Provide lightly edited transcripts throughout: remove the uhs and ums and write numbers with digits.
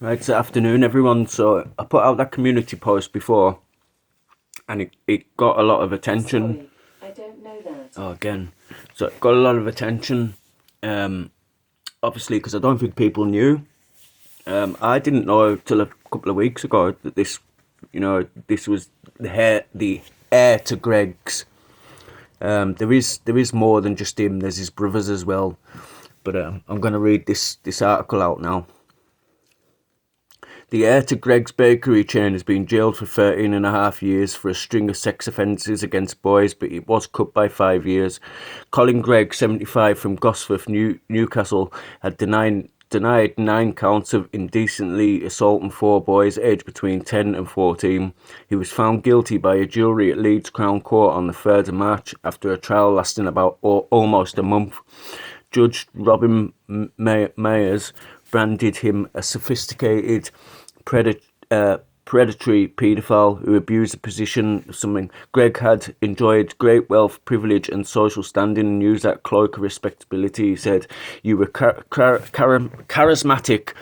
Right, it's afternoon, everyone. So I put out that community post before, and it got a lot of attention. Sorry, I don't know that. Oh, again. So it got a lot of attention, obviously, because I don't think people knew. I didn't know till a couple of weeks ago that this was the heir to Greg's. There is more than just him. There's his brothers as well. But I'm going to read this article out now. The heir to Greg's bakery chain has been jailed for 13 and a half years for a string of sex offences against boys, but it was cut by 5 years. Colin Gregg, 75, from Gosforth, Newcastle, had denied 9 counts of indecently assaulting 4 boys aged between 10 and 14. He was found guilty by a jury at Leeds Crown Court on the 3rd of March after a trial lasting about almost a month. Judge Robin Myers branded him a sophisticated predatory paedophile who abused the position of something. Gregg had enjoyed great wealth, privilege and social standing and used that cloak of respectability. He said, "You were charismatic,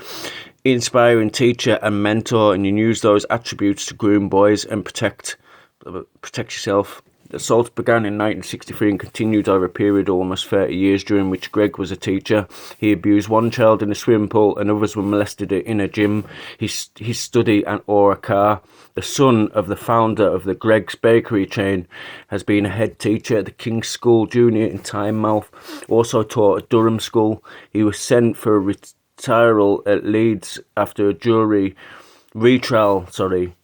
inspiring teacher and mentor, and you used those attributes to groom boys and protect yourself." The assault began in 1963 and continued over a period of almost 30 years, during which Gregg was a teacher. He abused one child in a swimming pool and others were molested in a gym, his study or a car. The son of the founder of the Gregg's bakery chain has been a head teacher at the King's School Junior in Tynemouth, also taught at Durham School. He was sent for a retrial at Leeds after a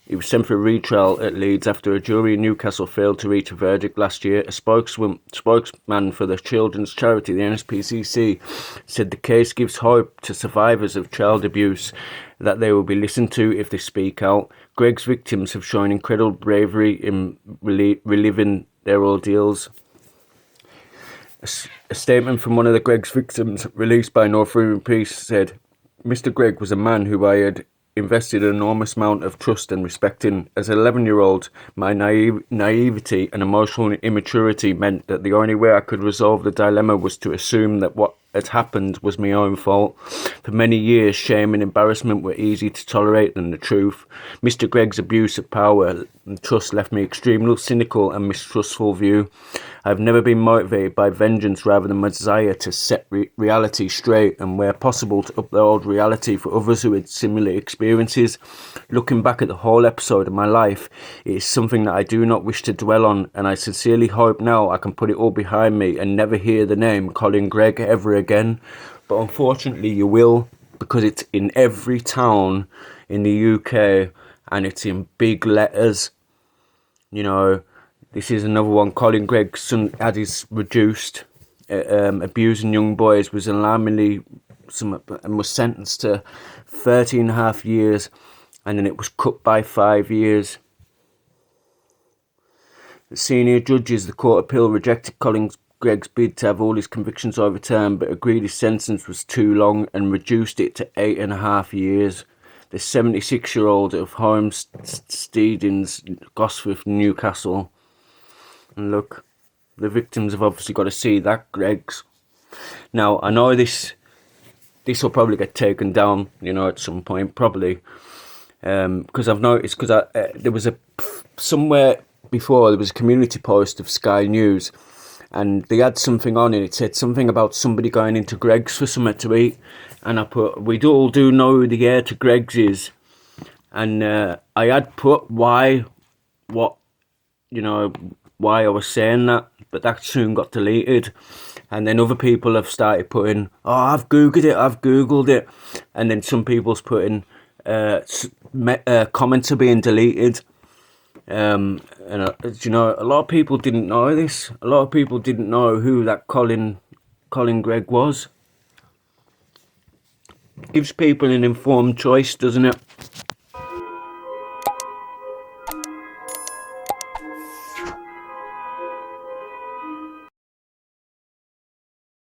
He was sent for a retrial at Leeds after a jury in Newcastle failed to reach a verdict last year. A spokesman for the children's charity, the NSPCC, said the case gives hope to survivors of child abuse that they will be listened to if they speak out. Gregg's victims have shown incredible bravery in reliving their ordeals. A statement from one of the Gregg's victims, released by Northumbrian Police, said, "Mr. Gregg was a man who I had invested an enormous amount of trust and respect in. As an 11-year-old, my naivety and emotional immaturity meant that the only way I could resolve the dilemma was to assume that what had happened was my own fault. For many years, shame and embarrassment were easier to tolerate than the truth. Mr. Gregg's abuse of power and trust left me extremely cynical and mistrustful view. I have never been motivated by vengeance rather than my desire to set reality straight and, where possible, to uphold reality for others who had similar experiences. Looking back at the whole episode of my life, it is something that I do not wish to dwell on, and I sincerely hope now I can put it all behind me and never hear the name Colin Gregg ever again." But unfortunately you will, because it's in every town in the UK and it's in big letters. This is another one. Colin Gregg's son had his reduced. Abusing young boys was alarmingly and was sentenced to 13 and a half years, and then it was cut by 5 years. The senior judges, the Court of Appeal, rejected Colin Gregg's bid to have all his convictions overturned, but agreed his sentence was too long and reduced it to 8.5 years. The 76-year-old of Homesteadings, Gosforth, Newcastle. And look, the victims have obviously got to see that Gregg's. Now, I know this will probably get taken down, at some point, probably. Because I've noticed, there was somewhere before, there was a community post of Sky News, and they had something on it. It said something about somebody going into Gregg's for something to eat. And I put, we all do know who the heir to Gregg's is. And I had put why I was saying that, but that soon got deleted. And then other people have started putting, "Oh, I've Googled it. And then some people's putting, comments are being deleted. And a lot of people didn't know this. A lot of people didn't know who that Colin Gregg was. Gives people an informed choice, doesn't it?